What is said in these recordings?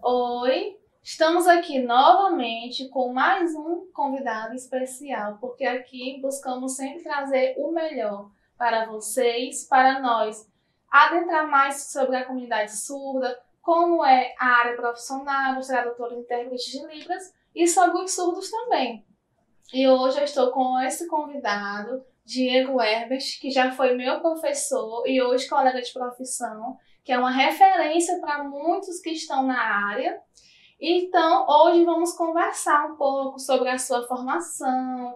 Oi, estamos aqui novamente com mais um convidado especial, porque aqui buscamos sempre trazer o melhor para vocês, para nós, adentrar mais sobre a comunidade surda, como é a área profissional, os tradutores e intérpretes de Libras e sobre os surdos também. E hoje eu estou com esse convidado, Diego Herbert, que já foi meu professor e hoje colega de profissão, que é uma referência para muitos que estão na área. Então, hoje vamos conversar um pouco sobre a sua formação,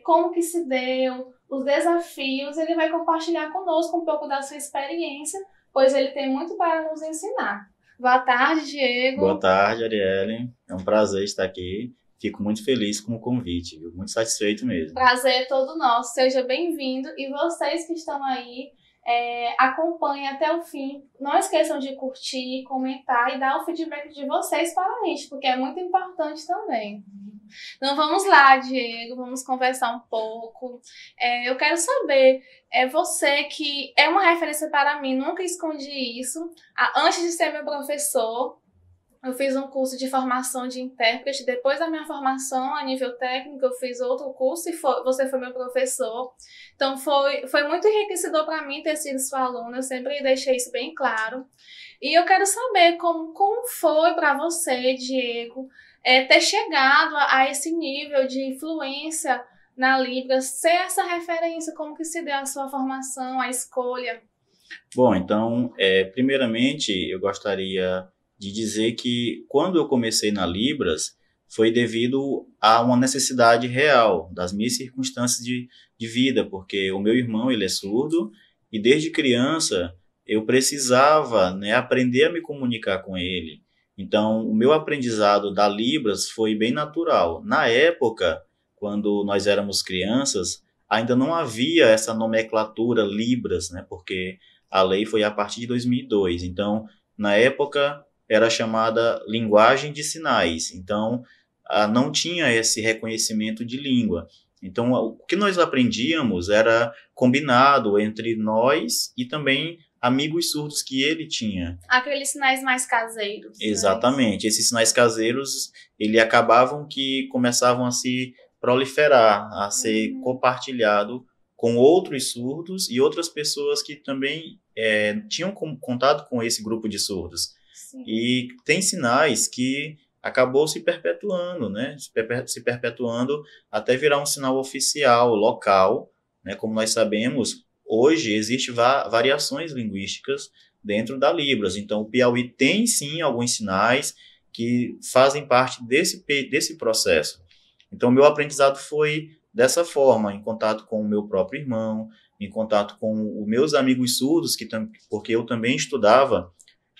como que se deu, os desafios. Ele vai compartilhar conosco um pouco da sua experiência, pois ele tem muito para nos ensinar. Boa tarde, Diego. Boa tarde, Arielle. É um prazer estar aqui. Fico muito feliz com o convite, viu? Muito satisfeito mesmo. Prazer é todo nosso. Seja bem-vindo. E vocês que estão aí, acompanhem até o fim. Não esqueçam de curtir, comentar e dar o feedback de vocês para a gente, porque é muito importante também. Então vamos lá, Diego, vamos conversar um pouco. Eu quero saber, você que é uma referência para mim, nunca escondi isso. Antes de ser meu professor, eu fiz um curso de formação de intérprete. Depois da minha formação, a nível técnico, eu fiz outro curso e você foi meu professor. Então, foi muito enriquecedor para mim ter sido sua aluna. Eu sempre deixei isso bem claro. E eu quero saber como foi para você, Diego, ter chegado a esse nível de influência na Libras, ser essa referência, como que se deu a sua formação, a escolha? Bom, então, primeiramente, eu gostaria de dizer que quando eu comecei na Libras, foi devido a uma necessidade real das minhas circunstâncias de vida, porque o meu irmão, ele é surdo, e desde criança eu precisava, né, aprender a me comunicar com ele. Então, o meu aprendizado da Libras foi bem natural. Na época, quando nós éramos crianças, ainda não havia essa nomenclatura Libras, né, porque a lei foi a partir de 2002. Então, na época, era chamada linguagem de sinais. Então, não tinha esse reconhecimento de língua. Então, o que nós aprendíamos era combinado entre nós e também amigos surdos que ele tinha. Aqueles sinais mais caseiros. Exatamente. Né? Esses sinais caseiros, ele acabavam que começavam a se proliferar, a ser compartilhado com outros surdos e outras pessoas que também tinham contato com esse grupo de surdos. Sim. E tem sinais que acabou se perpetuando, né? Se perpetuando até virar um sinal oficial, local, né? Como nós sabemos, hoje existem variações linguísticas dentro da Libras. Então, o Piauí tem, sim, alguns sinais que fazem parte desse processo. Então, o meu aprendizado foi dessa forma, em contato com o meu próprio irmão, em contato com os meus amigos surdos, porque eu também estudava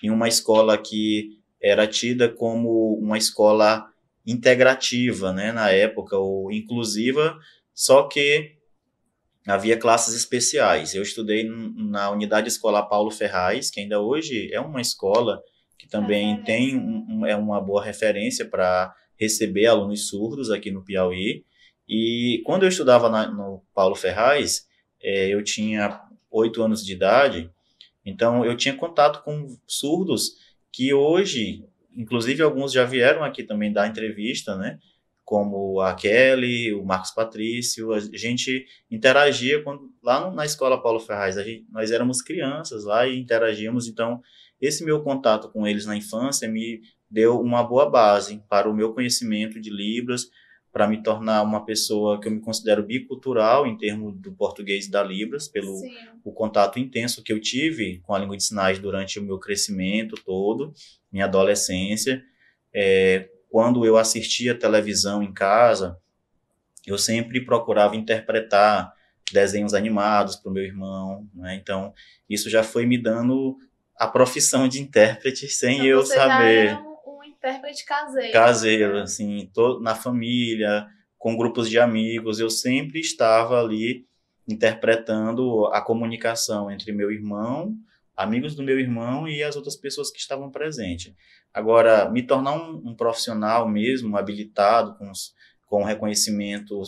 em uma escola que era tida como uma escola integrativa, né, na época, ou inclusiva, só que havia classes especiais. Eu estudei na unidade escolar Paulo Ferraz, que ainda hoje é uma escola que também tem uma boa referência para receber alunos surdos aqui no Piauí. E quando eu estudava no Paulo Ferraz, eu tinha 8 anos de idade, então eu tinha contato com surdos que hoje, inclusive alguns já vieram aqui também dar entrevista, né? Como a Kelly, o Marcos Patrício, a gente interagia lá na escola Paulo Ferraz, nós éramos crianças lá e interagíamos, então esse meu contato com eles na infância me deu uma boa base para o meu conhecimento de Libras, para me tornar uma pessoa que eu me considero bicultural em termos do português e da Libras, pelo o contato intenso que eu tive com a língua de sinais durante o meu crescimento todo, minha adolescência. Quando eu assistia televisão em casa, eu sempre procurava interpretar desenhos animados para o meu irmão, né? Então, isso já foi me dando a profissão de intérprete sem então, eu saber. Já era um intérprete caseiro. Caseiro, assim, na família, com grupos de amigos, eu sempre estava ali interpretando a comunicação entre meu irmão, amigos do meu irmão e as outras pessoas que estavam presentes. Agora, me tornar um profissional mesmo, habilitado, com reconhecimento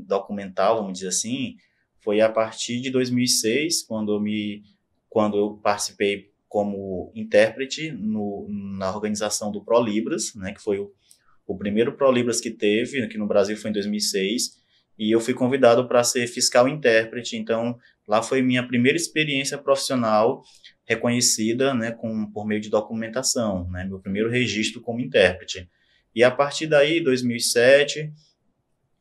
documental, vamos dizer assim, foi a partir de 2006, quando eu participei como intérprete na organização do ProLibras, né, que foi o primeiro ProLibras que teve, aqui no Brasil foi em 2006, e eu fui convidado para ser fiscal intérprete, então lá foi minha primeira experiência profissional reconhecida, né, por meio de documentação, né, meu primeiro registro como intérprete. E a partir daí, 2007,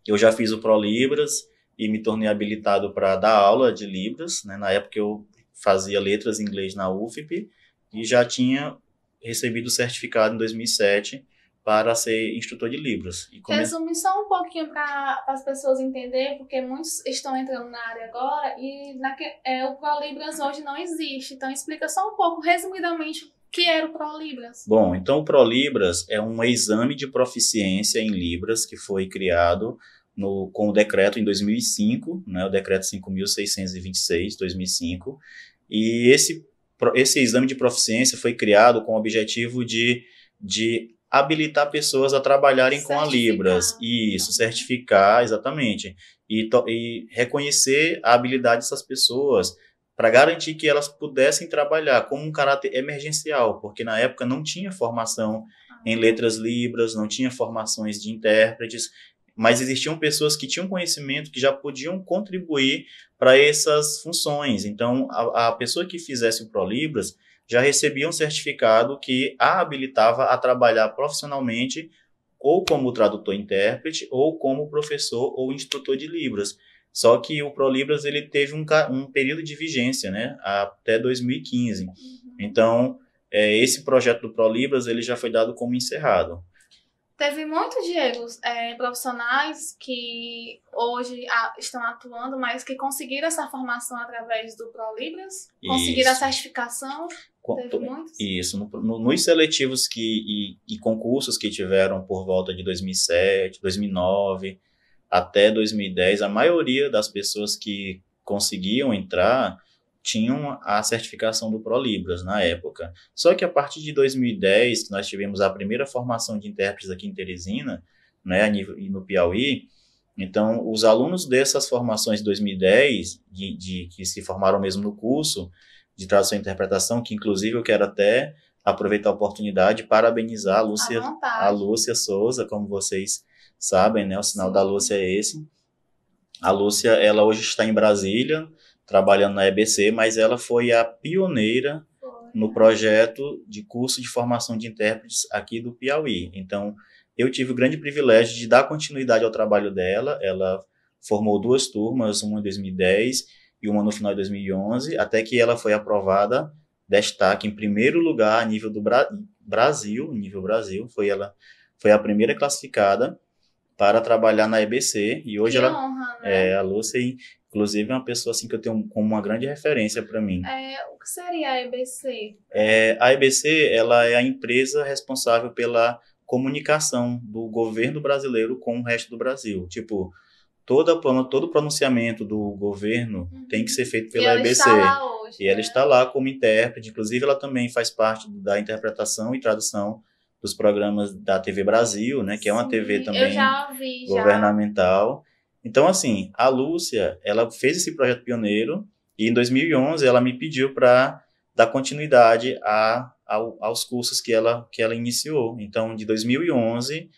eu já fiz o ProLibras e me tornei habilitado para dar aula de Libras, né, na época eu fazia letras em inglês na UFP e já tinha recebido o certificado em 2007 para ser instrutor de Libras. Resume só um pouquinho para as pessoas entenderem, porque muitos estão entrando na área agora e o ProLibras hoje não existe. Então explica só um pouco, resumidamente, o que era o ProLibras. Bom, então o ProLibras é um exame de proficiência em Libras que foi criado com o decreto em 2005, né, o decreto 5.626, 2005, e esse exame de proficiência foi criado com o objetivo de habilitar pessoas a trabalharem com a Libras. Isso, certificar, exatamente. E reconhecer a habilidade dessas pessoas para garantir que elas pudessem trabalhar como um caráter emergencial, porque na época não tinha formação em letras Libras, não tinha formações de intérpretes, mas existiam pessoas que tinham conhecimento que já podiam contribuir para essas funções. Então, a pessoa que fizesse o ProLibras já recebia um certificado que a habilitava a trabalhar profissionalmente ou como tradutor-intérprete ou como professor ou instrutor de Libras. Só que o ProLibras ele teve um período de vigência, né, até 2015. Então, esse projeto do ProLibras ele já foi dado como encerrado. Teve muitos, Diego, profissionais que hoje estão atuando, mas que conseguiram essa formação através do ProLibras? Conseguiram a certificação? Teve muitos? Isso. Nos seletivos e concursos que tiveram por volta de 2007, 2009, até 2010, a maioria das pessoas que conseguiam entrar tinham a certificação do ProLibras na época. Só que a partir de 2010, que nós tivemos a primeira formação de intérpretes aqui em Teresina, né, no Piauí, então os alunos dessas formações de 2010, que se formaram mesmo no curso de tradução e interpretação, que inclusive eu quero até aproveitar a oportunidade e parabenizar a Lúcia Souza, como vocês sabem, né, o sinal da Lúcia é esse. A Lúcia, ela hoje está em Brasília, trabalhando na EBC, mas ela foi a pioneira no projeto de curso de formação de intérpretes aqui do Piauí. Então, eu tive o grande privilégio de dar continuidade ao trabalho dela. Ela formou 2 turmas, uma em 2010 e uma no final de 2011, até que ela foi aprovada, destaque em primeiro lugar a nível do Brasil, nível Brasil. Foi a primeira classificada para trabalhar na EBC, e hoje que honra, né? A Lúcia, inclusive, é uma pessoa assim, que eu tenho como uma grande referência para mim. O que seria a EBC? A EBC ela é a empresa responsável pela comunicação do governo brasileiro com o resto do Brasil. Tipo, todo pronunciamento do governo tem que ser feito pela EBC. Está lá hoje, e ela está lá como intérprete. Inclusive, ela também faz parte da interpretação e tradução dos programas da TV Brasil, né, que é uma TV também governamental. Então, assim, a Lúcia, ela fez esse projeto pioneiro e em 2011 ela me pediu para dar continuidade aos cursos que ela iniciou. Então, de 2011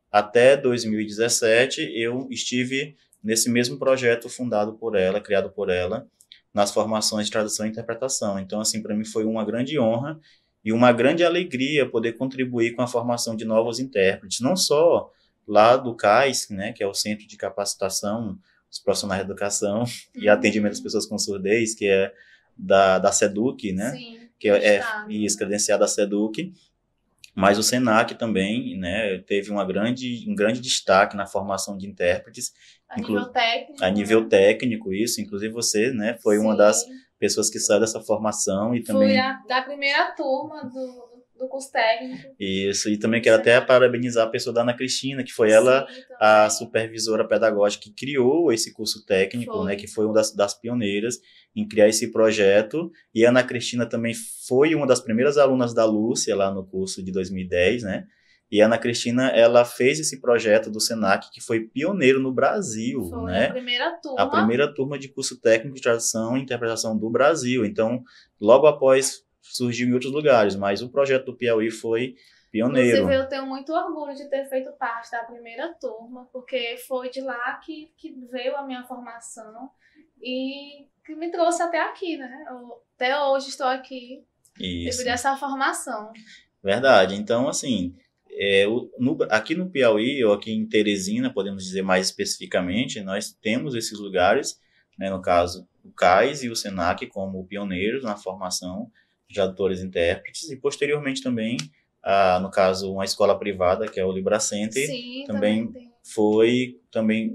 até 2017, eu estive nesse mesmo projeto fundado por ela, criado por ela, nas formações de tradução e interpretação. Então, assim, para mim foi uma grande honra e uma grande alegria poder contribuir com a formação de novos intérpretes, não só lá do CAIS, né, que é o Centro de Capacitação dos Profissionais de Educação e Atendimento às Pessoas com Surdez, que é da SEDUC, né, Sim, que é credenciada da SEDUC, mas o SENAC também, né, teve um grande destaque na formação de intérpretes. A nível técnico. Isso. Inclusive você, né, foi uma das pessoas que saiu dessa formação e também... Fui da primeira turma do curso técnico. Isso, e também quero até parabenizar a pessoa da Ana Cristina, que foi ela a supervisora pedagógica que criou esse curso técnico, né, que foi uma das pioneiras em criar esse projeto, e a Ana Cristina também foi uma das primeiras alunas da Lúcia lá no curso de 2010, né, e a Ana Cristina, ela fez esse projeto do SENAC, que foi pioneiro no Brasil, foi, né? A primeira turma de curso técnico de tradução e interpretação do Brasil. Então, logo após surgiu em outros lugares, mas o projeto do Piauí foi pioneiro. Inclusive, eu tenho muito orgulho de ter feito parte da primeira turma, porque foi de lá que veio a minha formação e que me trouxe até aqui, né? Até hoje estou aqui devido a essa formação. Verdade. Então, assim, aqui no Piauí, ou aqui em Teresina, podemos dizer mais especificamente, nós temos esses lugares, né, no caso, o CAIS e o SENAC como pioneiros na formação de tradutores e intérpretes, e posteriormente também, no caso, uma escola privada, que é o Libracenter, também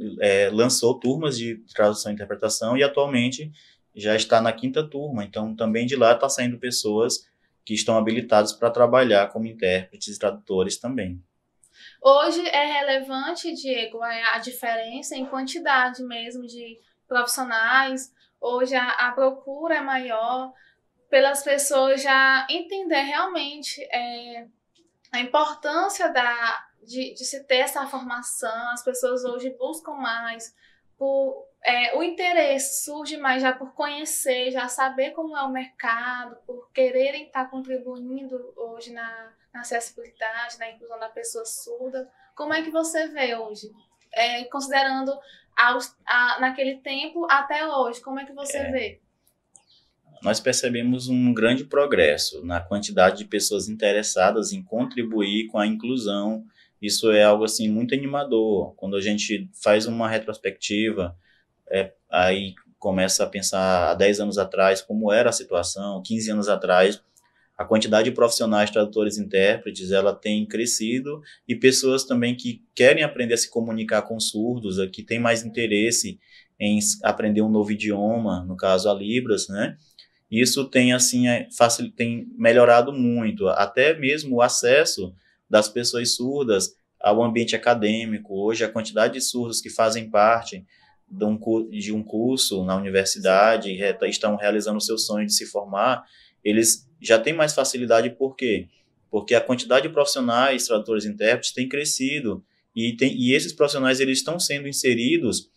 lançou turmas de tradução e interpretação, e atualmente já está na 5ª turma. Então, também de lá está saindo pessoas que estão habilitados para trabalhar como intérpretes e tradutores também. Hoje é relevante, Diego, a diferença em quantidade mesmo de profissionais. Hoje a procura é maior pelas pessoas já entender realmente a importância de se ter essa formação. As pessoas hoje buscam mais o interesse surge mais já por conhecer, já saber como é o mercado, por quererem estar contribuindo hoje na acessibilidade, na inclusão da pessoa surda. Como é que você vê hoje? Considerando naquele tempo até hoje, como é que você vê? Nós percebemos um grande progresso na quantidade de pessoas interessadas em contribuir com a inclusão. Isso é algo assim muito animador. Quando a gente faz uma retrospectiva, aí começa a pensar há 10 anos atrás como era a situação, 15 anos atrás, a quantidade de profissionais, tradutores e intérpretes, ela tem crescido, e pessoas também que querem aprender a se comunicar com surdos, que têm mais interesse em aprender um novo idioma, no caso a Libras, né? Isso tem, assim, tem melhorado muito, até mesmo o acesso das pessoas surdas ao ambiente acadêmico. Hoje, a quantidade de surdos que fazem parte de um curso na universidade, estão realizando o seu sonho de se formar, eles já têm mais facilidade. Por quê? Porque a quantidade de profissionais, tradutores e intérpretes tem crescido, e esses profissionais eles estão sendo inseridos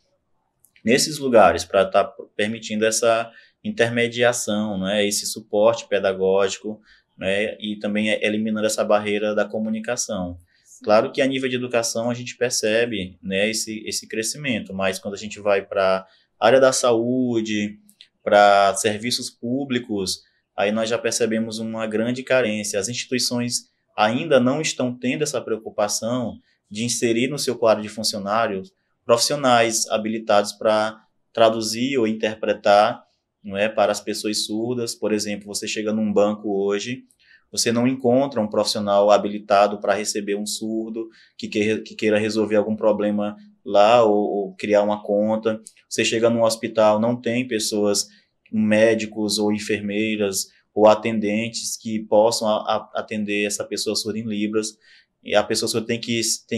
nesses lugares para estar permitindo essa intermediação, né, esse suporte pedagógico, né, e também eliminando essa barreira da comunicação. Claro que a nível de educação a gente percebe, né, esse crescimento, mas quando a gente vai para a área da saúde, para serviços públicos, aí nós já percebemos uma grande carência. As instituições ainda não estão tendo essa preocupação de inserir no seu quadro de funcionários profissionais habilitados para traduzir ou interpretar, não é, para as pessoas surdas. Por exemplo, você chega num banco hoje, você não encontra um profissional habilitado para receber um surdo que queira resolver algum problema lá ou criar uma conta. Você chega num hospital, não tem pessoas, médicos ou enfermeiras ou atendentes que possam atender essa pessoa surda em Libras. E a pessoa surda tem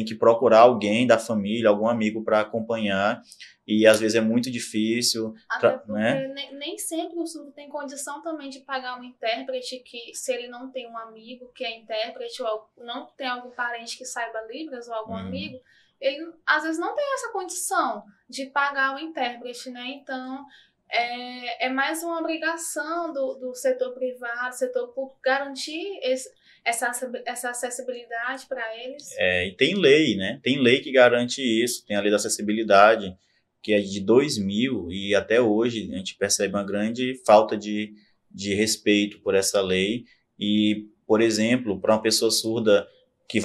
que procurar alguém da família, algum amigo para acompanhar. E às vezes é muito difícil. Até porque, né? nem sempre o surdo tem condição também de pagar um intérprete, que se ele não tem um amigo que é intérprete, ou não tem algum parente que saiba Libras, ou algum amigo, ele às vezes não tem essa condição de pagar o intérprete, né? Então, é mais uma obrigação do setor privado, setor público, garantir essa acessibilidade para eles. E tem lei, né? Tem lei que garante isso, tem a lei da acessibilidade, que é de 2000, e até hoje a gente percebe uma grande falta de respeito por essa lei. E, por exemplo, para uma pessoa surda que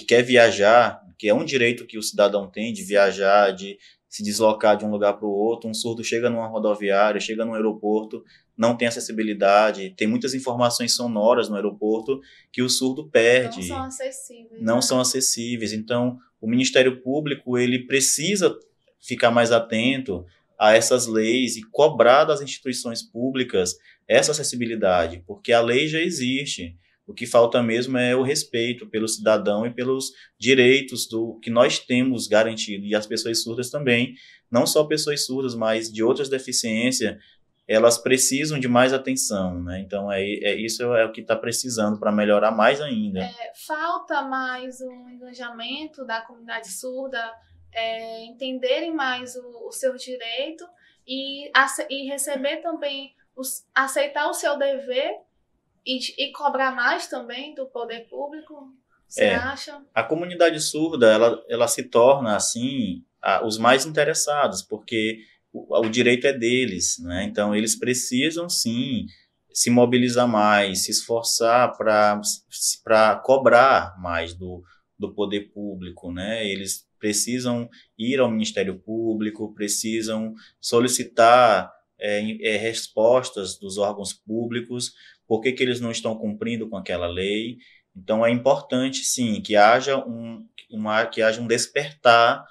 quer viajar, que é um direito que o cidadão tem de viajar, de se deslocar de um lugar para o outro, um surdo chega numa rodoviária, chega num aeroporto, não tem acessibilidade, tem muitas informações sonoras no aeroporto que o surdo perde. Não são acessíveis. Não são acessíveis. Então, o Ministério Público ele precisa ficar mais atento a essas leis e cobrar das instituições públicas essa acessibilidade, porque a lei já existe. O que falta mesmo é o respeito pelo cidadão e pelos direitos que nós temos garantido. E as pessoas surdas também, não só pessoas surdas, mas de outras deficiências, elas precisam de mais atenção, né? Então, isso é o que está precisando para melhorar mais ainda. Falta mais um engajamento da comunidade surda, entenderem mais o seu direito e receber também, aceitar o seu dever e cobrar mais também do poder público? Você acha? A comunidade surda, ela se torna, assim, os mais interessados, porque o direito é deles, né? Então, eles precisam, sim, se mobilizar mais, se esforçar para cobrar mais do poder público, né? Eles precisam ir ao Ministério Público, precisam solicitar respostas dos órgãos públicos, por que eles não estão cumprindo com aquela lei. Então, é importante, sim, que haja que haja um despertar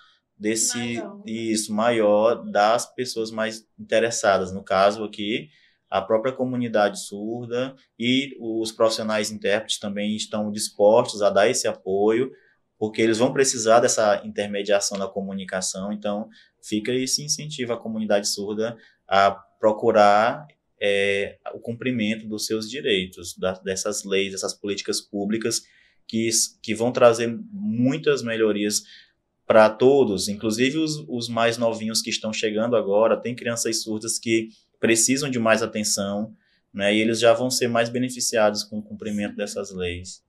isso maior das pessoas mais interessadas. No caso aqui, a própria comunidade surda e os profissionais intérpretes também estão dispostos a dar esse apoio, porque eles vão precisar dessa intermediação da comunicação. Então, fica esse incentivo à comunidade surda a procurar o cumprimento dos seus direitos, dessas leis, dessas políticas públicas que vão trazer muitas melhorias para todos, inclusive os mais novinhos que estão chegando agora. Tem crianças surdas que precisam de mais atenção, né, e eles já vão ser mais beneficiados com o cumprimento dessas leis.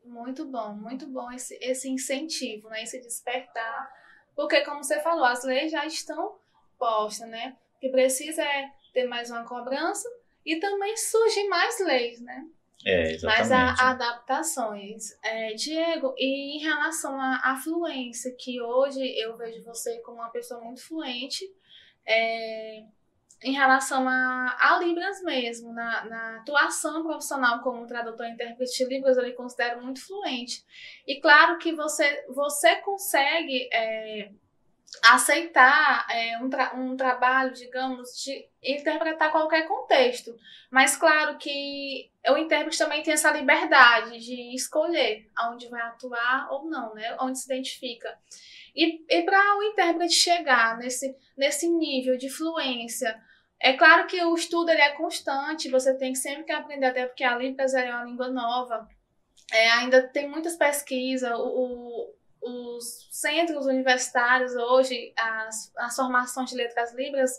Muito bom esse incentivo, né, esse despertar, porque como você falou, as leis já estão postas, né, o que precisa é ter mais uma cobrança e também surgir mais leis, né? Exatamente. Mais adaptações. Diego, e em relação à fluência, que hoje eu vejo você como uma pessoa muito fluente, em relação a Libras mesmo, na atuação profissional como tradutor e intérprete de Libras, eu lhe considero muito fluente. E claro que você consegue aceitar um trabalho, digamos, de interpretar qualquer contexto. Mas claro que o intérprete também tem essa liberdade de escolher aonde vai atuar ou não, né? Onde se identifica. E para o intérprete chegar nesse nível de fluência, é claro que o estudo ele é constante, você tem sempre que aprender, até porque a Libras é uma língua nova. Ainda tem muitas pesquisas, os centros universitários hoje, as formações de letras libras,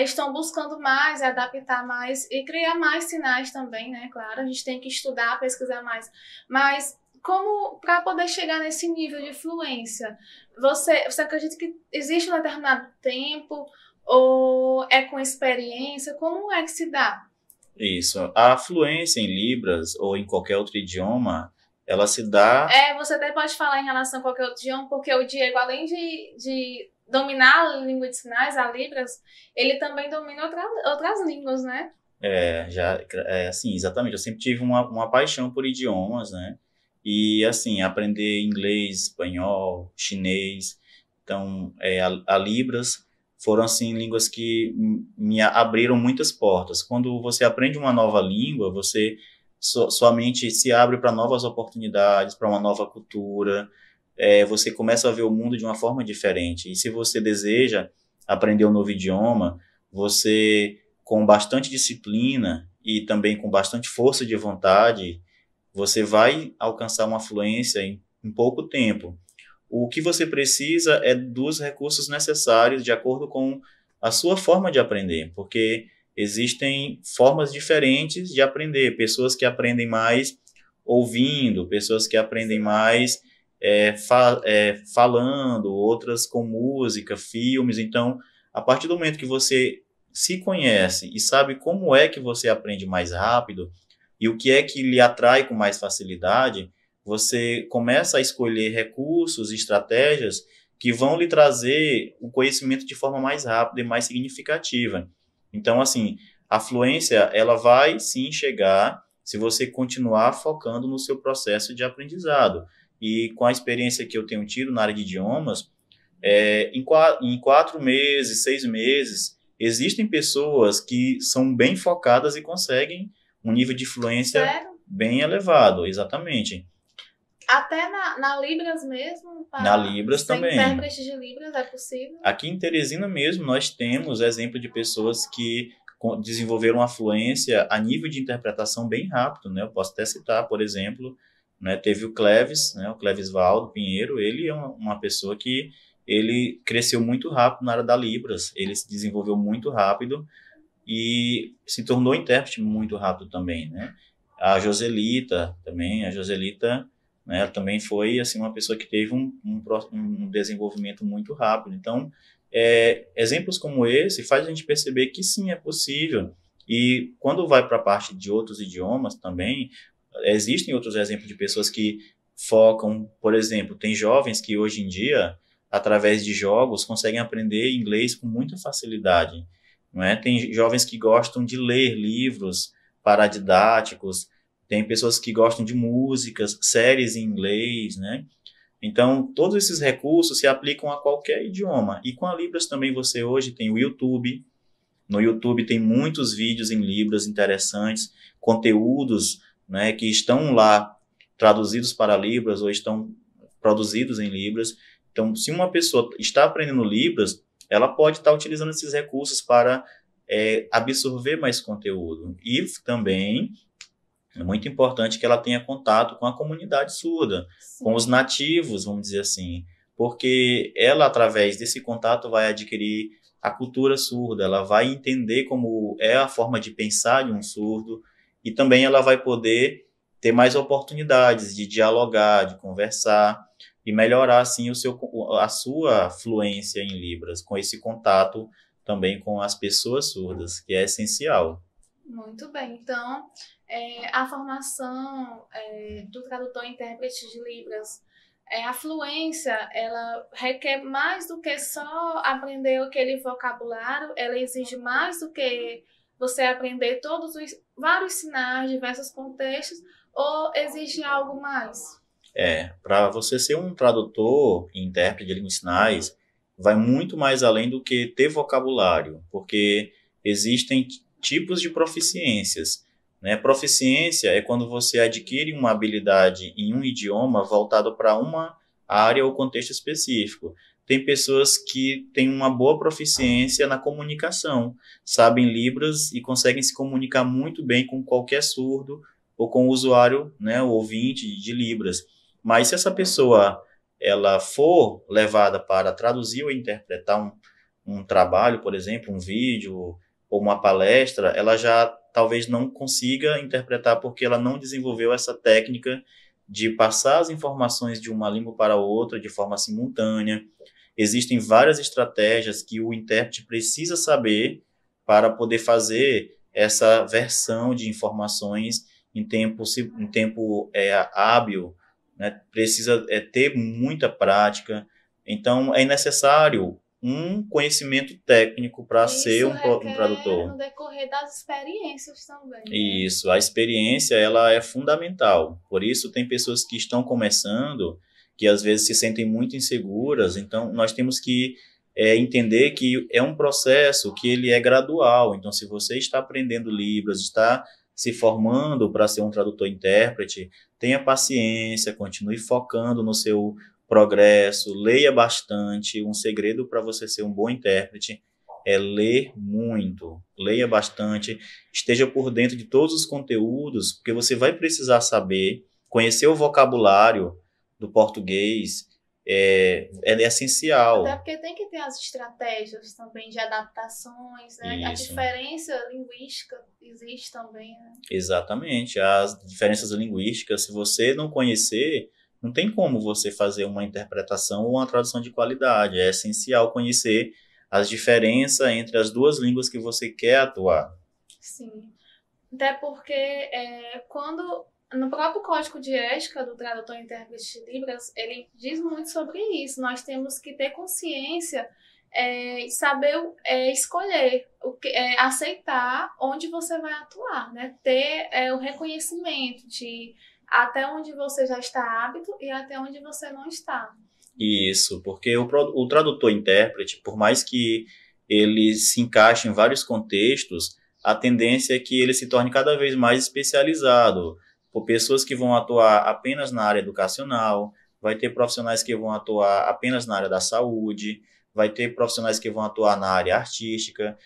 estão buscando mais, adaptar mais e criar mais sinais também, né? Claro, a gente tem que estudar, pesquisar mais. Mas como para poder chegar nesse nível de fluência, você acredita que existe um determinado tempo ou é com experiência? Como é que se dá? Isso. A fluência em Libras ou em qualquer outro idioma, ela se dá... Você até pode falar em relação a qualquer outro idioma, porque o Diego, além de dominar a língua de sinais, a Libras, ele também domina outras línguas, né? Assim, exatamente. Eu sempre tive uma paixão por idiomas, né? E, assim, aprender inglês, espanhol, chinês. Então, a Libras foram, assim, línguas que me abriram muitas portas. Quando você aprende uma nova língua, sua mente se abre para novas oportunidades, para uma nova cultura, você começa a ver o mundo de uma forma diferente. E se você deseja aprender um novo idioma, você, com bastante disciplina e também com bastante força de vontade, você vai alcançar uma fluência em pouco tempo. O que você precisa é dos recursos necessários de acordo com a sua forma de aprender, porque existem formas diferentes de aprender. Pessoas que aprendem mais ouvindo, pessoas que aprendem mais falando, outras com música, filmes. Então, a partir do momento que você se conhece e sabe como é que você aprende mais rápido e o que é que lhe atrai com mais facilidade, você começa a escolher recursos e estratégias que vão lhe trazer o conhecimento de forma mais rápida e mais significativa. Então, assim, a fluência, ela vai sim chegar se você continuar focando no seu processo de aprendizado. E com a experiência que eu tenho tido na área de idiomas, em 4 meses, 6 meses, existem pessoas que são bem focadas e conseguem um nível de fluência bem elevado, exatamente. Até na Libras mesmo? Na Libras também. Intérprete de Libras é possível? Aqui em Teresina mesmo, nós temos exemplo de pessoas que desenvolveram uma fluência a nível de interpretação bem rápido, né? Eu posso até citar, por exemplo, né, teve o Cleves, né, o Cleves Valdo Pinheiro. Ele é uma pessoa que ele cresceu muito rápido na área da Libras, ele se desenvolveu muito rápido e se tornou intérprete muito rápido também, né? A Joselita também, a Joselita, né, ela também foi assim, uma pessoa que teve um desenvolvimento muito rápido. Então, exemplos como esse faz a gente perceber que sim, é possível. E quando vai para a parte de outros idiomas também, existem outros exemplos de pessoas que focam, por exemplo, tem jovens que hoje em dia, através de jogos, conseguem aprender inglês com muita facilidade. Não é? Tem jovens que gostam de ler livros paradidáticos, tem pessoas que gostam de músicas, séries em inglês, né? Então, todos esses recursos se aplicam a qualquer idioma. E com a Libras também você hoje tem o YouTube. No YouTube tem muitos vídeos em Libras interessantes, conteúdos, né, que estão lá traduzidos para Libras ou estão produzidos em Libras. Então, se uma pessoa está aprendendo Libras, ela pode estar utilizando esses recursos para absorver mais conteúdo. E também é muito importante que ela tenha contato com a comunidade surda, Sim. com os nativos, vamos dizer assim, porque ela, através desse contato, vai adquirir a cultura surda, ela vai entender como é a forma de pensar de um surdo e também ela vai poder ter mais oportunidades de dialogar, de conversar e melhorar, assim, a sua fluência em Libras, com esse contato também com as pessoas surdas, que é essencial. Muito bem. Então, a formação do tradutor e intérprete de Libras, a fluência, ela requer mais do que só aprender aquele vocabulário, ela exige mais do que você aprender todos os vários sinais, diversos contextos, ou exige algo mais? Para você ser um tradutor e intérprete de línguas de sinais, vai muito mais além do que ter vocabulário, porque existem tipos de proficiências, né? Proficiência é quando você adquire uma habilidade em um idioma voltado para uma área ou contexto específico. Tem pessoas que têm uma boa proficiência na comunicação, sabem Libras e conseguem se comunicar muito bem com qualquer surdo ou com o usuário, né, o ouvinte de Libras. Mas se essa pessoa ela for levada para traduzir ou interpretar um trabalho, por exemplo, um vídeo ou uma palestra, ela já talvez não consiga interpretar porque ela não desenvolveu essa técnica de passar as informações de uma língua para outra de forma simultânea. Existem várias estratégias que o intérprete precisa saber para poder fazer essa versão de informações em tempo hábil, né? Precisa ter muita prática. Então, é necessário um conhecimento técnico para ser Isso um requer tradutor. no decorrer das experiências também, né? Isso, a experiência ela é fundamental. Por isso, tem pessoas que estão começando que às vezes se sentem muito inseguras. Então, nós temos que entender que é um processo que ele é gradual. Então, se você está aprendendo Libras, está se formando para ser um tradutor-intérprete, tenha paciência, continue focando no seu progresso, leia bastante. Um segredo para você ser um bom intérprete é ler muito, leia bastante, esteja por dentro de todos os conteúdos, porque você vai precisar saber, conhecer o vocabulário do português, é essencial. Até porque tem que ter as estratégias também de adaptações, né? A Isso. diferença linguística existe também, né? Exatamente. As diferenças linguísticas, se você não conhecer, não tem como você fazer uma interpretação ou uma tradução de qualidade. É essencial conhecer as diferenças entre as duas línguas que você quer atuar. Sim. Até porque quando no próprio Código de Ética do Tradutor e Intérprete de Libras, ele diz muito sobre isso. Nós temos que ter consciência e saber escolher, aceitar onde você vai atuar, né? Ter o reconhecimento de até onde você já está apto e até onde você não está. Isso, porque o tradutor-intérprete, por mais que ele se encaixe em vários contextos, a tendência é que ele se torne cada vez mais especializado, por pessoas que vão atuar apenas na área educacional, vai ter profissionais que vão atuar apenas na área da saúde, vai ter profissionais que vão atuar na área artística.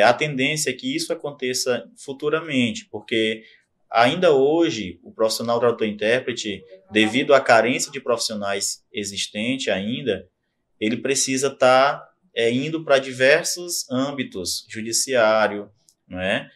A tendência é que isso aconteça futuramente, porque ainda hoje o profissional tradutor-intérprete, devido à carência de profissionais existente ainda, ele precisa estar indo para diversos âmbitos, judiciário, não é?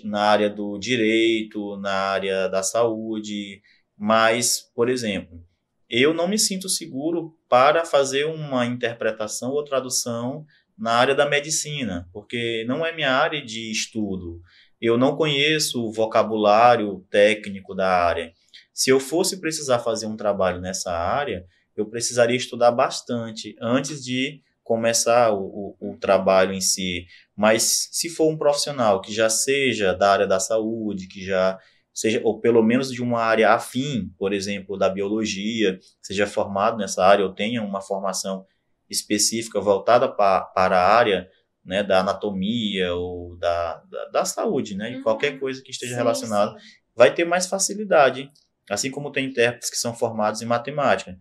na área do direito, na área da saúde, mas, por exemplo, eu não me sinto seguro para fazer uma interpretação ou tradução na área da medicina, porque não é minha área de estudo. Eu não conheço o vocabulário técnico da área. Se eu fosse precisar fazer um trabalho nessa área, eu precisaria estudar bastante antes de começar o trabalho em si. Mas se for um profissional que já seja da área da saúde, que já seja, ou pelo menos de uma área afim, por exemplo, da biologia, seja formado nessa área ou tenha uma formação específica voltada para a área, né, da anatomia ou da saúde, né, de qualquer coisa que esteja relacionada, vai ter mais facilidade, assim como tem intérpretes que são formados em matemática.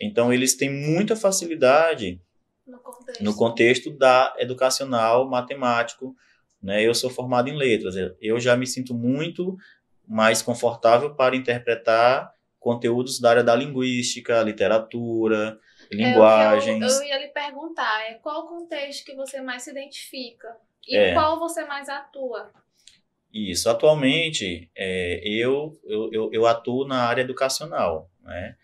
Então, eles têm muita facilidade no contexto da educacional matemático, né? Eu sou formado em letras, eu já me sinto muito mais confortável para interpretar conteúdos da área da linguística, literatura, linguagens. Eu ia lhe perguntar, qual o contexto que você mais se identifica e qual você mais atua? Isso, atualmente eu atuo na área educacional, né?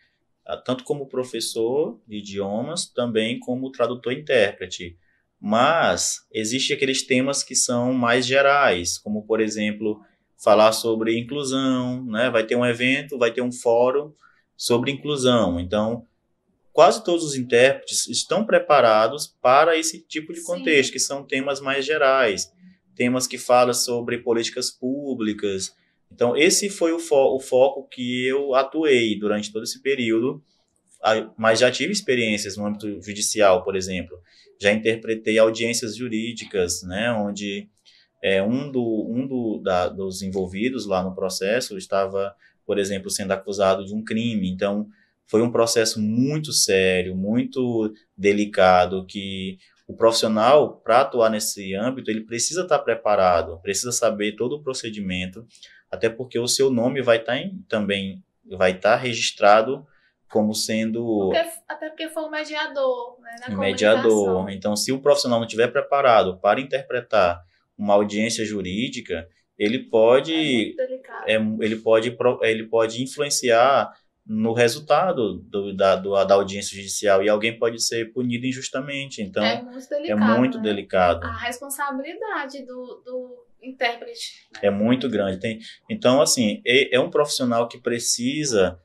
Tanto como professor de idiomas, também como tradutor e intérprete. Mas existem aqueles temas que são mais gerais, como, por exemplo, falar sobre inclusão, né? Vai ter um evento, vai ter um fórum sobre inclusão. Então, quase todos os intérpretes estão preparados para esse tipo de contexto, que são temas mais gerais, temas que falam sobre políticas públicas. Então, esse foi o foco que eu atuei durante todo esse período, mas já tive experiências no âmbito judicial, por exemplo. Já interpretei audiências jurídicas, né, onde dos envolvidos lá no processo estava, por exemplo, sendo acusado de um crime. Então, foi um processo muito sério, muito delicado, que o profissional, para atuar nesse âmbito, ele precisa estar preparado, precisa saber todo o procedimento, até porque o seu nome também vai estar registrado como sendo... Até porque foi um mediador, né, na mediador. Então, se o profissional não estiver preparado para interpretar uma audiência jurídica, ele pode influenciar no resultado da audiência judicial, e alguém pode ser punido injustamente. Então, é muito delicado. A responsabilidade do intérprete é muito grande. Então, assim, é um profissional que precisa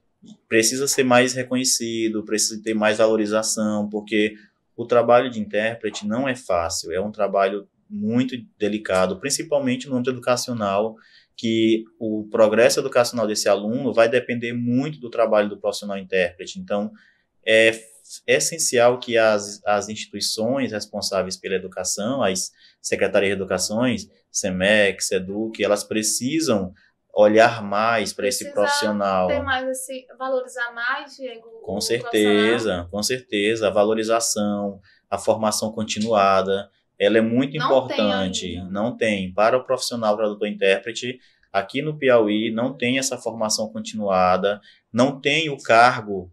ser mais reconhecido, precisa ter mais valorização, porque o trabalho de intérprete não é fácil, é um trabalho muito delicado, principalmente no âmbito educacional, que o progresso educacional desse aluno vai depender muito do trabalho do profissional intérprete. Então, é essencial que as instituições responsáveis pela educação, as secretarias de educações, SEMEC, SEDUC, elas precisam olhar mais para esse profissional. Valorizar mais, Diego? Com certeza. A valorização, a formação continuada, ela é muito importante. Não tem. Para o profissional tradutor e intérprete, aqui no Piauí, não tem essa formação continuada, não tem o cargo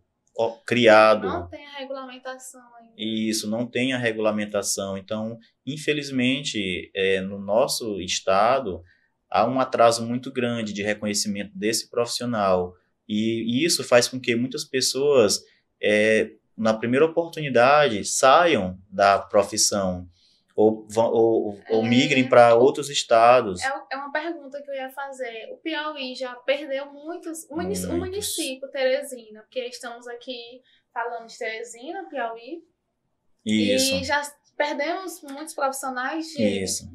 criado. Não tem a regulamentação ainda. Isso, não tem a regulamentação. Então, infelizmente, no nosso estado, há um atraso muito grande de reconhecimento desse profissional. E isso faz com que muitas pessoas, na primeira oportunidade, saiam da profissão ou migrem para outros estados. É uma pergunta que eu ia fazer. O Piauí já perdeu muitos. O município, Teresina, porque estamos aqui falando de Teresina, Piauí. Isso. E já perdemos muitos profissionais.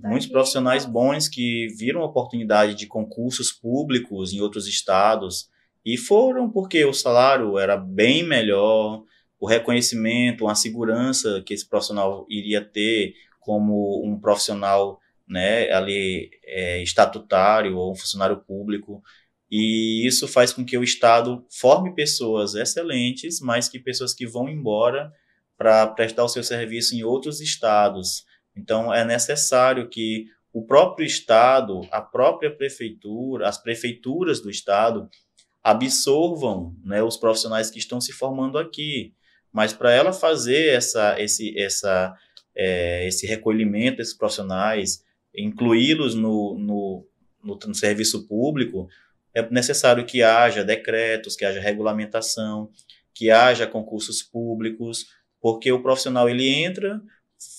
Muitos profissionais bons que viram a oportunidade de concursos públicos em outros estados e foram porque o salário era bem melhor, o reconhecimento, a segurança que esse profissional iria ter como um profissional, né, ali, estatutário ou um funcionário público. E isso faz com que o Estado forme pessoas excelentes, mas que pessoas que vão embora para prestar o seu serviço em outros estados. Então, é necessário que o próprio Estado, a própria prefeitura, as prefeituras do Estado absorvam, né, os profissionais que estão se formando aqui. Mas para ela fazer esse recolhimento desses profissionais, incluí-los no serviço público, é necessário que haja decretos, que haja regulamentação, que haja concursos públicos, porque o profissional ele entra,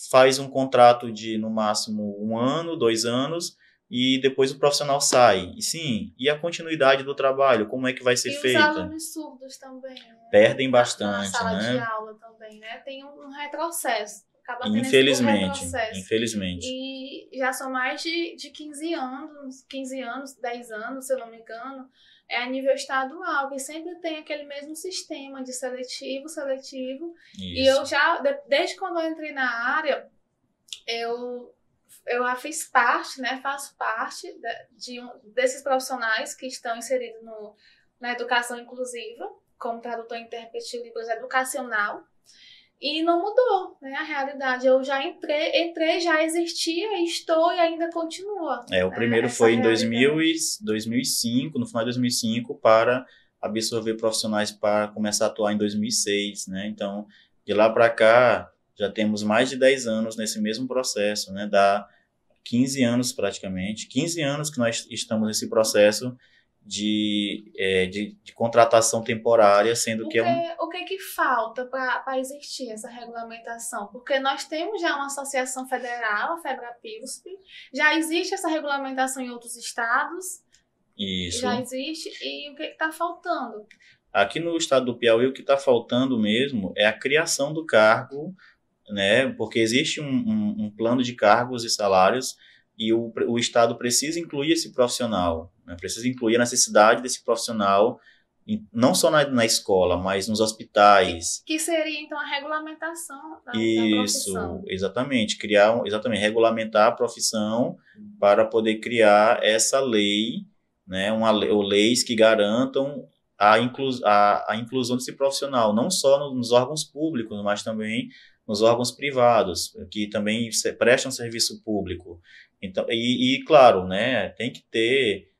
faz um contrato de, no máximo, 1 ano, 2 anos, e depois o profissional sai. E sim, e a continuidade do trabalho, como é que vai ser feita? E os alunos surdos também, né? Perdem Na bastante, sala de né? aula também, né? Tem um retrocesso. Acaba tendo esse Infelizmente, retrocesso. infelizmente. E já são mais de 15 anos, 10 anos, se eu não me engano, a nível estadual, que sempre tem aquele mesmo sistema de seletivo. E eu já, desde quando eu entrei na área, eu já fiz parte, né, faço parte desses profissionais que estão inseridos na educação inclusiva, como tradutor e intérprete de língua educacional, e não mudou, né, a realidade. Eu já entrei, já existia, estou e ainda continua. O primeiro foi em 2005, no final de 2005, para absorver profissionais para começar a atuar em 2006, né? Então, de lá para cá, já temos mais de 10 anos nesse mesmo processo, né? Dá 15 anos praticamente, 15 anos que nós estamos nesse processo de contratação temporária, sendo que O que falta para existir essa regulamentação? Porque nós temos já uma associação federal, a FEBRAPILSP, já existe essa regulamentação em outros estados, Isso. Já existe, e o que está faltando? Aqui no estado do Piauí, o que está faltando mesmo é a criação do cargo, né? Porque existe um plano de cargos e salários e o Estado precisa incluir esse profissional, né? Precisa incluir a necessidade desse profissional, não só na escola, mas nos hospitais. Que seria, então, a regulamentação da profissão. Isso, exatamente. Regulamentar a profissão para poder criar essa lei, né? Ou leis que garantam a inclusão desse profissional, não só nos órgãos públicos, mas também nos órgãos privados, que também prestam serviço público. Então, claro, né, tem que ter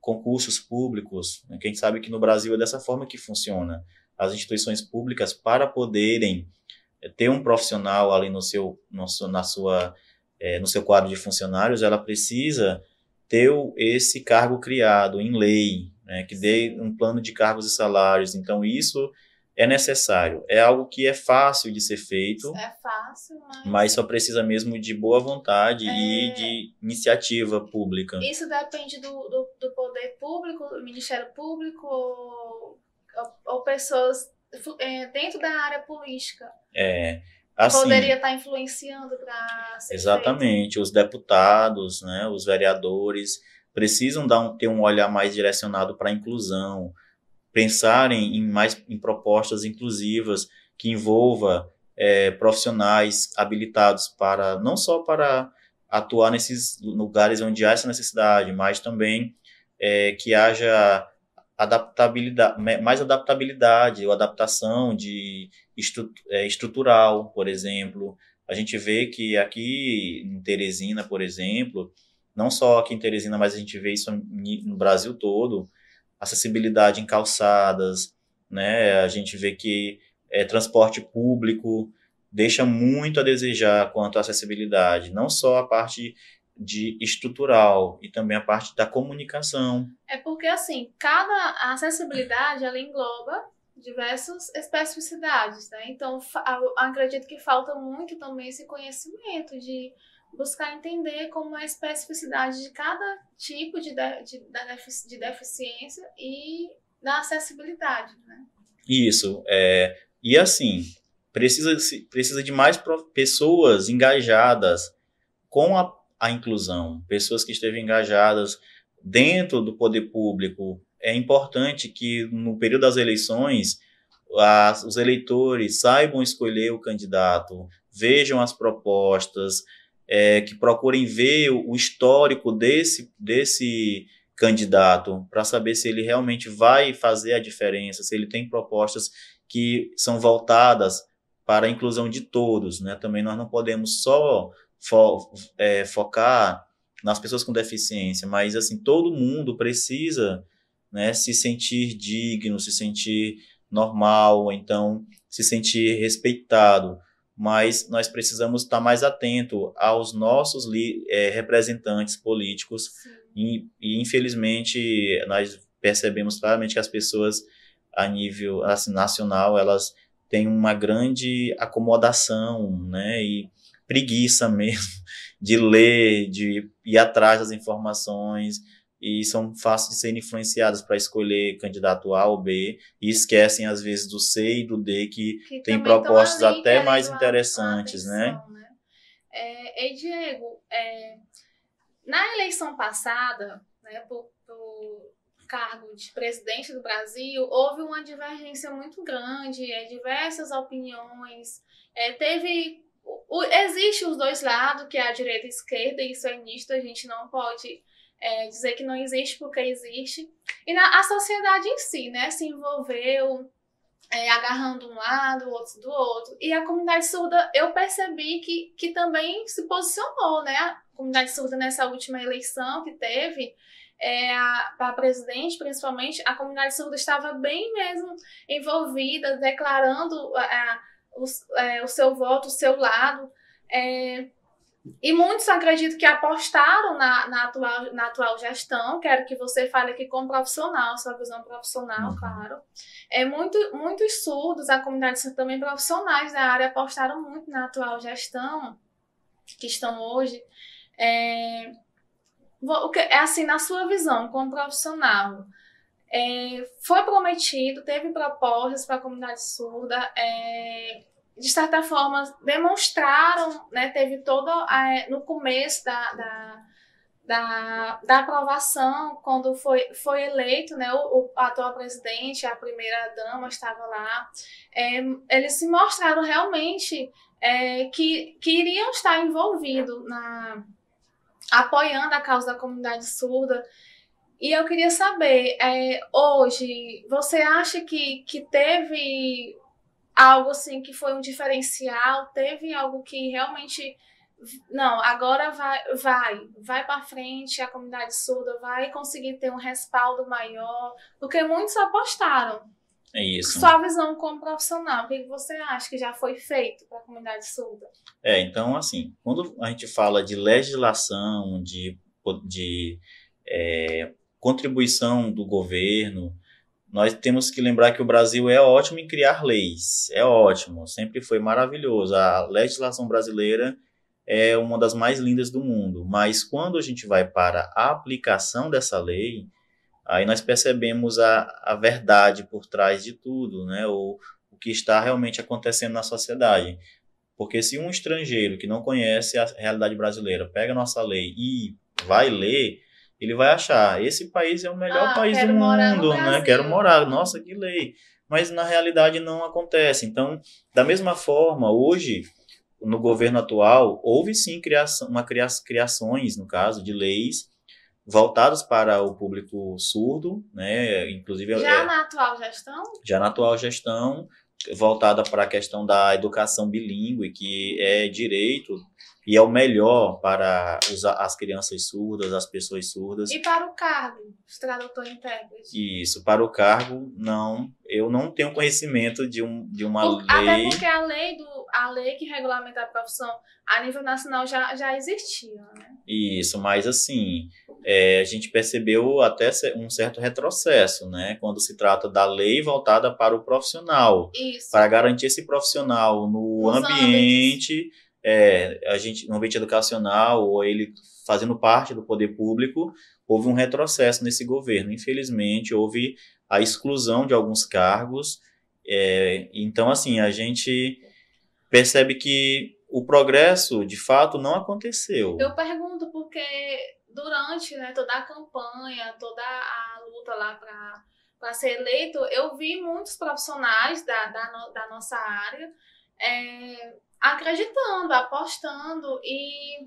concursos públicos, né, que a gente sabe que no Brasil é dessa forma que funciona. As instituições públicas, para poderem ter um profissional ali no seu quadro de funcionários, ela precisa ter esse cargo criado em lei, né, que dê um plano de cargos e salários. Então, isso é necessário. É algo que é fácil de ser feito. É fácil, mas só precisa mesmo de boa vontade e de iniciativa pública. Isso depende do poder público, do Ministério Público ou pessoas dentro da área política. Assim, poderia estar influenciando para ser exatamente. feito. Os deputados, né, os vereadores precisam ter um olhar mais direcionado para a inclusão, pensarem em propostas inclusivas que envolva profissionais habilitados para não só para atuar nesses lugares onde há essa necessidade, mas também que haja mais adaptabilidade ou adaptação estrutural, por exemplo. A gente vê que aqui em Teresina, por exemplo, não só aqui em Teresina, mas a gente vê isso no Brasil todo, acessibilidade em calçadas, né? A gente vê que transporte público deixa muito a desejar quanto à acessibilidade, não só a parte estrutural e também a parte da comunicação. É porque, assim, a acessibilidade, ela engloba diversas especificidades, né? Então, acredito que falta muito também esse conhecimento de buscar entender como é a especificidade de cada tipo de deficiência e da acessibilidade, né? Isso. E assim, precisa de mais pessoas engajadas com a inclusão, pessoas que estejam engajadas dentro do poder público. É importante que no período das eleições os eleitores saibam escolher o candidato, vejam as propostas, que procurem ver o histórico desse candidato para saber se ele realmente vai fazer a diferença, se ele tem propostas que são voltadas para a inclusão de todos, né? Também nós não podemos só focar nas pessoas com deficiência, mas assim, todo mundo precisa, né, se sentir digno, se sentir normal, então se sentir respeitado, mas nós precisamos estar mais atento aos nossos representantes políticos E infelizmente, nós percebemos claramente que as pessoas, a nível assim, nacional, elas têm uma grande acomodação, né, e preguiça mesmo de ler, de ir atrás das informações, e são fáceis de serem influenciadas para escolher candidato A ou B, e esquecem, às vezes, do C e do D, que tem também estão propostas ali até mais querendo a interessantes, né? atenção, né? E Diego, na eleição passada, né, por cargo de presidente do Brasil, houve uma divergência muito grande, diversas opiniões, existe os dois lados, que é a direita e a esquerda, e isso é nítido, a gente não pode dizer que não existe porque existe. E a sociedade em si, né, se envolveu agarrando um lado, o outro do outro. E a comunidade surda, eu percebi que também se posicionou, né? A comunidade surda nessa última eleição que teve, para presidente, principalmente, a comunidade surda estava bem mesmo envolvida, declarando o seu voto, o seu lado. E muitos acredito que apostaram na atual gestão. Quero que você fale aqui como profissional, sua visão profissional, claro. Muitos surdos, a comunidade surda também profissionais da área, apostaram muito na atual gestão, que estão hoje. Assim, na sua visão como profissional, foi prometido, teve propostas para a comunidade surda, de certa forma, demonstraram, né, teve todo, no começo da aprovação, quando foi eleito, né, o atual presidente, a primeira-dama estava lá, eles se mostraram realmente que iriam estar envolvidos apoiando a causa da comunidade surda. E eu queria saber, hoje, você acha que teve algo assim que foi um diferencial? Teve algo que realmente, não, agora vai para frente, a comunidade surda vai conseguir ter um respaldo maior? Porque muitos apostaram. É isso. Sua visão como profissional, o que você acha que já foi feito para a comunidade surda? Então, assim, quando a gente fala de legislação, de contribuição do governo, nós temos que lembrar que o Brasil é ótimo em criar leis, é ótimo, sempre foi maravilhoso. A legislação brasileira é uma das mais lindas do mundo, mas quando a gente vai para a aplicação dessa lei, aí nós percebemos a verdade por trás de tudo, né? O que está realmente acontecendo na sociedade. Porque se um estrangeiro que não conhece a realidade brasileira pega a nossa lei e vai ler, ele vai achar, esse país é o melhor país do mundo, né? Quero morar, nossa, que lei. Mas na realidade não acontece. Então, da mesma forma, hoje, no governo atual, houve sim criações, no caso, de leis voltadas para o público surdo, né? Inclusive na atual gestão? Já na atual gestão, voltada para a questão da educação bilíngue, que é direito e é o melhor para as crianças surdas, as pessoas surdas. E para o cargo, tradutor e intérprete? Isso, para o cargo, não. Eu não tenho conhecimento de uma lei. Até porque a lei que regulamenta a profissão a nível nacional já existia, né? Isso, mas assim, a gente percebeu até um certo retrocesso, né? Quando se trata da lei voltada para o profissional. Isso. Para garantir esse profissional no ambiente, no ambiente educacional, ou ele fazendo parte do poder público, houve um retrocesso nesse governo. Infelizmente, houve a exclusão de alguns cargos. Então, assim, a gente percebe que o progresso, de fato, não aconteceu. Eu pergunto porque durante, né, toda a campanha, toda a luta lá para ser eleito, eu vi muitos profissionais da nossa área acreditando, apostando, e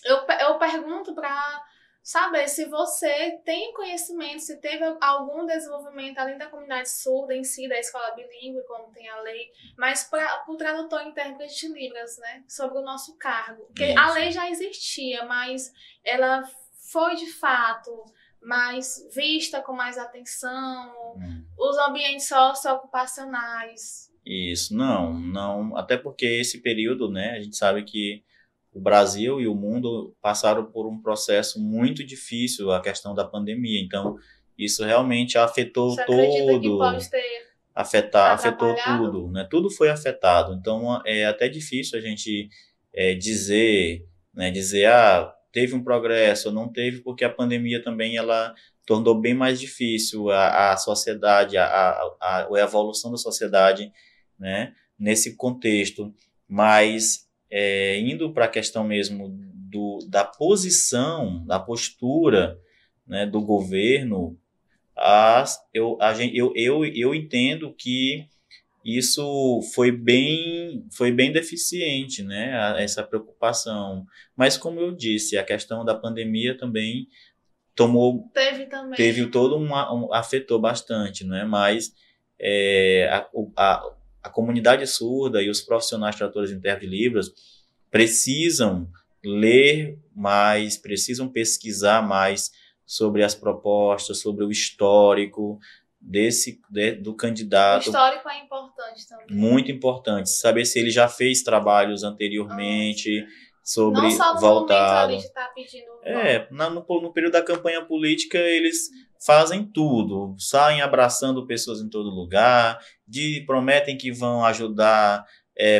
eu pergunto para saber se você tem conhecimento, se teve algum desenvolvimento além da comunidade surda em si, da escola bilíngue, como tem a lei, mas para o tradutor e intérprete de Libras, né, sobre o nosso cargo. Porque a lei já existia, mas ela foi de fato mais vista com mais atenção, os ambientes socioocupacionais. Isso, não, até porque esse período, né, a gente sabe que o Brasil e o mundo passaram por um processo muito difícil, a questão da pandemia. Então, isso realmente afetou Você acredita que todo, pode ter afetou atrapalhado? tudo, né? Tudo foi afetado. Então, é até difícil a gente dizer, né, teve um progresso, ou não teve, porque a pandemia também ela tornou bem mais difícil a sociedade, a evolução da sociedade, né, nesse contexto. Mas, indo para a questão mesmo da posição, da postura, né, do governo, eu entendo que isso foi bem deficiente, né, essa preocupação. Mas, como eu disse, a questão da pandemia também tomou, Teve também. teve todo afetou bastante, né, mas a comunidade surda e os profissionais tradutores de intérprete de Libras precisam ler mais, precisam pesquisar mais sobre as propostas, sobre o histórico do O candidato. histórico é importante também. Muito importante. Saber se ele já fez trabalhos anteriormente sobre Não só no momento ali de estar pedindo voto. no período da campanha política, eles fazem tudo, saem abraçando pessoas em todo lugar, prometem que vão ajudar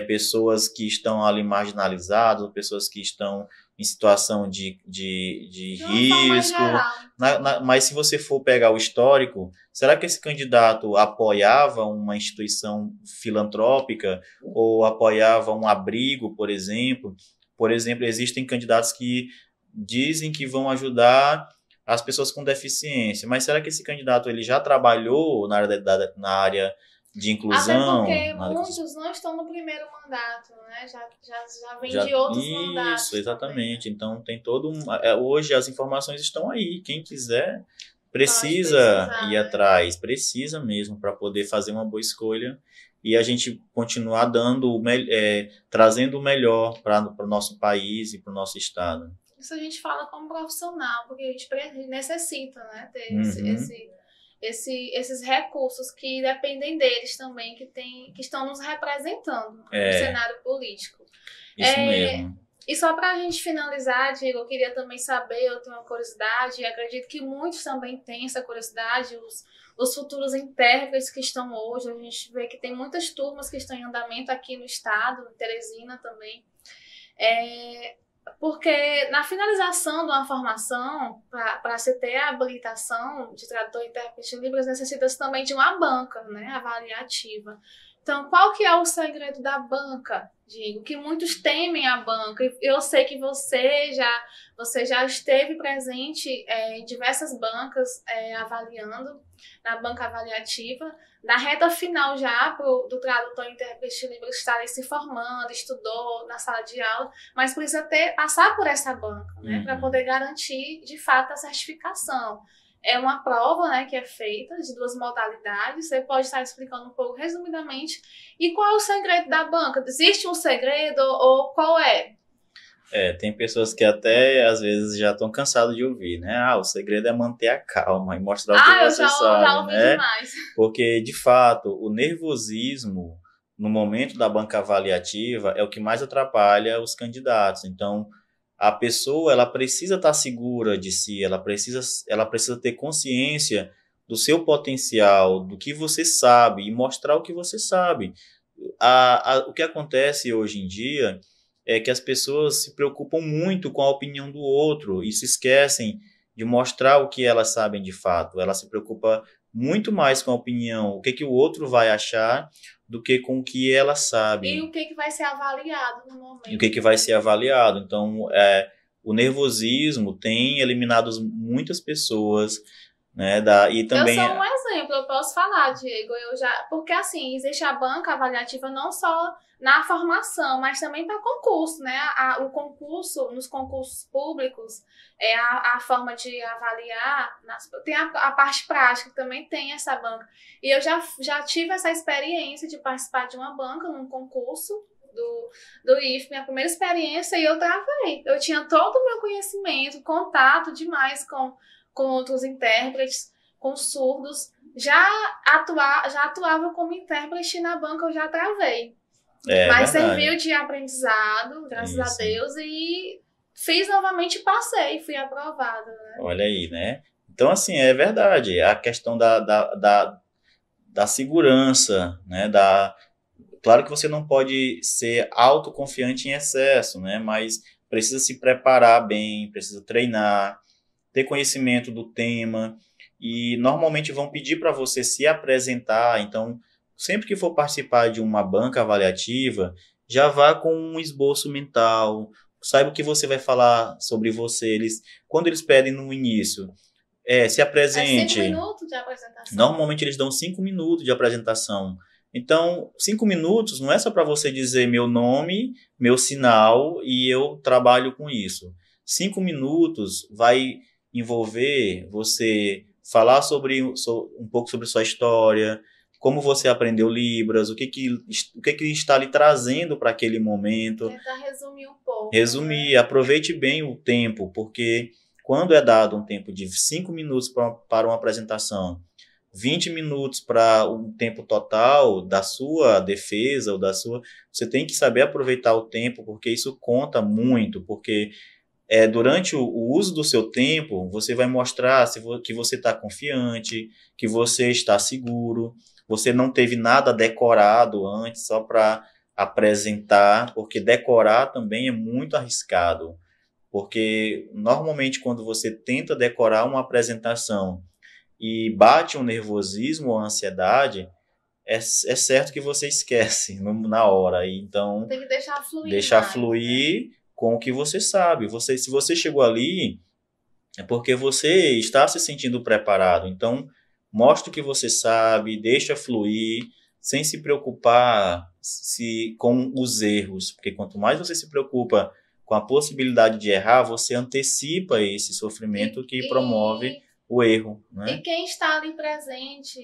pessoas que estão ali marginalizadas, pessoas que estão em situação de uma forma risco. geral. Mas se você for pegar o histórico, será que esse candidato apoiava uma instituição filantrópica ou apoiava um abrigo, por exemplo? Por exemplo, existem candidatos que dizem que vão ajudar as pessoas com deficiência, mas será que esse candidato ele já trabalhou na área de inclusão? Até porque muitos não estão no primeiro mandato, né? Já vem de outros mandatos. Isso, exatamente. Também. Então tem todo hoje as informações estão aí. Quem quiser precisa ir atrás, precisa mesmo para poder fazer uma boa escolha e a gente continuar trazendo o melhor para o nosso país e para o nosso estado. Isso a gente fala como profissional, porque a gente necessita, né, ter esses recursos que dependem deles também, que estão nos representando no cenário político. Isso mesmo. E só para a gente finalizar, Diego, eu queria também saber, eu tenho uma curiosidade, e acredito que muitos também têm essa curiosidade, os futuros intérpretes que estão hoje, a gente vê que tem muitas turmas que estão em andamento aqui no estado, em Teresina também, porque na finalização de uma formação, para se ter a habilitação de tradutor e intérprete de Libras, necessita-se também de uma banca, né, avaliativa. Então, qual que é o segredo da banca, Diego? Que muitos temem a banca. Eu sei que você já esteve presente em diversas bancas avaliando, na banca avaliativa. Na reta final já do tradutor e intérprete de Libras estarem se formando, estudou na sala de aula, mas precisa passar por essa banca, né, para poder garantir, de fato, a certificação. É uma prova, né, que é feita de 2 modalidades. Você pode estar explicando um pouco resumidamente. E qual é o segredo da banca? Existe um segredo ou qual é? Tem pessoas que até às vezes já estão cansadas de ouvir, né? O segredo é manter a calma e mostrar o que você sabe, já ouvi, né? Demais. Porque, de fato, o nervosismo no momento da banca avaliativa é o que mais atrapalha os candidatos. Então, a pessoa ela precisa estar segura de si, ela precisa ter consciência do seu potencial, do que você sabe e mostrar o que você sabe. O que acontece hoje em dia é que as pessoas se preocupam muito com a opinião do outro e se esquecem de mostrar o que elas sabem de fato. Ela se preocupa muito mais com a opinião, o que o outro vai achar, do que com o que ela sabe. E o que vai ser avaliado no momento. E o que vai ser avaliado. Então, o nervosismo tem eliminado muitas pessoas, né? E também... Eu sou um exemplo, eu posso falar, Diego. Porque assim, existe a banca avaliativa não só na formação, mas também para concurso, né? O concurso, nos concursos públicos, a forma de avaliar, tem a parte prática, também tem essa banca. E eu já tive essa experiência de participar de uma banca num concurso do IF, minha primeira experiência, e eu travei. Eu tinha todo o meu conhecimento, contato demais com outros intérpretes, com surdos, já atuava como intérprete na banca, eu já travei. Mas verdade. serviu de aprendizado, graças a Isso. Deus, e fiz novamente, passei, fui aprovada, né? Olha aí, né? Então, assim, é verdade. A questão da segurança, né? Claro que você não pode ser autoconfiante em excesso, né? Mas precisa se preparar bem, precisa treinar, ter conhecimento do tema. E normalmente vão pedir para você se apresentar. Então, sempre que for participar de uma banca avaliativa, já vá com um esboço mental. Saiba o que você vai falar sobre você. Quando eles pedem no início, se É 5 apresente. minutos de apresentação. Normalmente eles dão 5 minutos de apresentação. Então, 5 minutos não é só para você dizer meu nome, meu sinal e eu trabalho com isso. 5 minutos vai envolver você falar um pouco sobre sua história, como você aprendeu Libras, o que está lhe trazendo para aquele momento. Tentar resumir um pouco. Resumir, né? aproveite bem o tempo, porque quando é dado um tempo de 5 minutos para uma apresentação, 20 minutos para um tempo total da sua defesa ou você tem que saber aproveitar o tempo, porque isso conta muito, porque durante o uso do seu tempo, você vai mostrar que você está confiante, que você está seguro, você não teve nada decorado antes só para apresentar, porque decorar também é muito arriscado. Porque normalmente quando você tenta decorar uma apresentação e bate um nervosismo ou ansiedade, é certo que você esquece na hora. Então, tem que deixar fluir. Deixar mais, fluir né? com o que você sabe. Se você chegou ali, é porque você está se sentindo preparado. Então, mostre o que você sabe, deixa fluir, sem se preocupar com os erros. Porque quanto mais você se preocupa com a possibilidade de errar, você antecipa esse sofrimento que promove o erro. Né? E quem está ali presente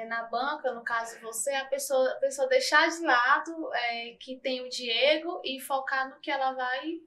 na banca, no caso você, a pessoa deixar de lado que tem o Diego e focar no que ela vai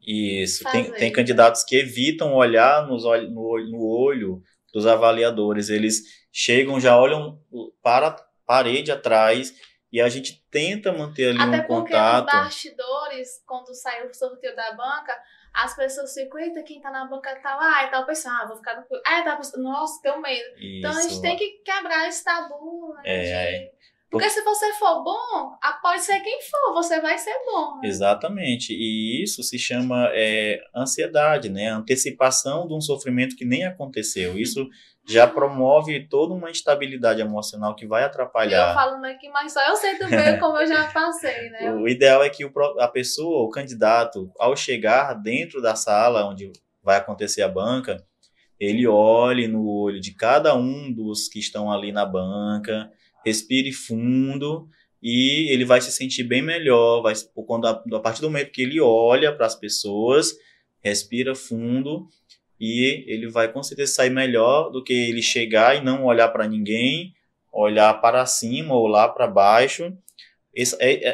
Isso, fazer. tem candidatos que evitam olhar no olho dos avaliadores. Eles chegam, já olham para a parede atrás e a gente tenta manter ali Até um porque contato. nos bastidores, quando sai o sorteio da banca, as pessoas ficam, eita, quem tá na banca tá lá, e tal pessoa, vou ficar no clube. Tá pensando, nossa, tenho medo. Isso. Então a gente tem que quebrar esse tabu, né? É. Porque se você for bom, pode ser quem for, você vai ser bom. Né? Exatamente. E isso se chama ansiedade, né? Antecipação de um sofrimento que nem aconteceu. Isso já promove toda uma instabilidade emocional que vai atrapalhar. Eu falando aqui, mas só eu sei também como eu já passei, né? O ideal é que a pessoa, o candidato, ao chegar dentro da sala onde vai acontecer a banca, ele olhe no olho de cada um dos que estão ali na banca, respire fundo e ele vai se sentir bem melhor. A partir do momento que ele olha para as pessoas, respira fundo e ele vai com certeza sair melhor do que ele chegar e não olhar para ninguém, olhar para cima ou lá para baixo.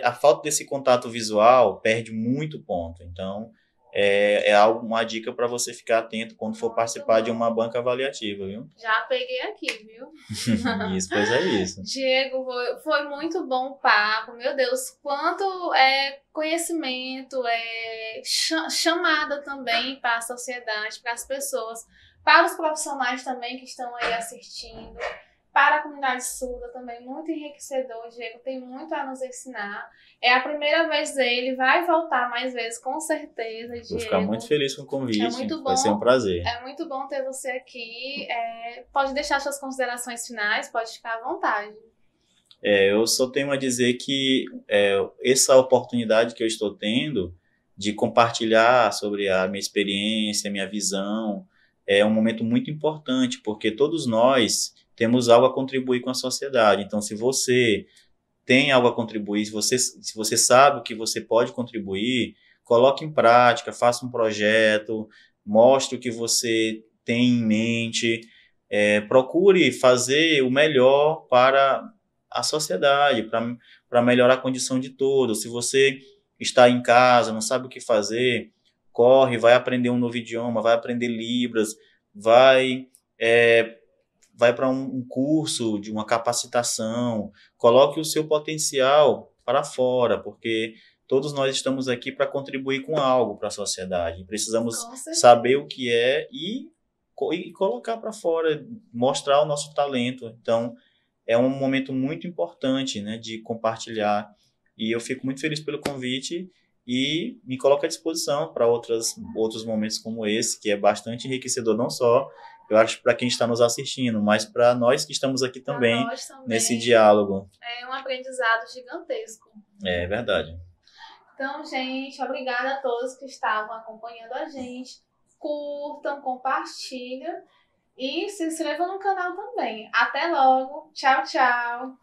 A falta desse contato visual perde muito ponto. Então, uma dica para você ficar atento quando for participar de uma banca avaliativa, viu? Já peguei aqui, viu? Isso, pois é isso. Diego, foi muito bom o papo. Meu Deus, quanto conhecimento, chamada também para a sociedade, para as pessoas, para os profissionais também que estão aí assistindo, para a comunidade surda também, muito enriquecedor. O Diego tem muito a nos ensinar. É a primeira vez dele, vai voltar mais vezes, com certeza, Diego. Vou ficar muito feliz com o convite, muito bom, vai ser um prazer. É muito bom ter você aqui. Pode deixar suas considerações finais, pode ficar à vontade. Eu só tenho a dizer que essa oportunidade que eu estou tendo de compartilhar sobre a minha experiência, a minha visão, é um momento muito importante, porque todos nós temos algo a contribuir com a sociedade. Então, se você tem algo a contribuir, se você sabe o que você pode contribuir, coloque em prática, faça um projeto, mostre o que você tem em mente, procure fazer o melhor para a sociedade, para melhorar a condição de todos. Se você está em casa, não sabe o que fazer, corre, vai aprender um novo idioma, vai aprender Libras, vai para um curso de uma capacitação, coloque o seu potencial para fora, porque todos nós estamos aqui para contribuir com algo para a sociedade. Precisamos saber o que é e colocar para fora, mostrar o nosso talento. Então, é um momento muito importante, né, de compartilhar. E eu fico muito feliz pelo convite e me coloco à disposição para outros momentos como esse, que é bastante enriquecedor, não só, eu acho, para quem está nos assistindo, mas para nós que estamos aqui também, nesse diálogo. É um aprendizado gigantesco. É verdade. Então, gente, obrigada a todos que estavam acompanhando a gente. Curtam, compartilhem e se inscrevam no canal também. Até logo. Tchau, tchau.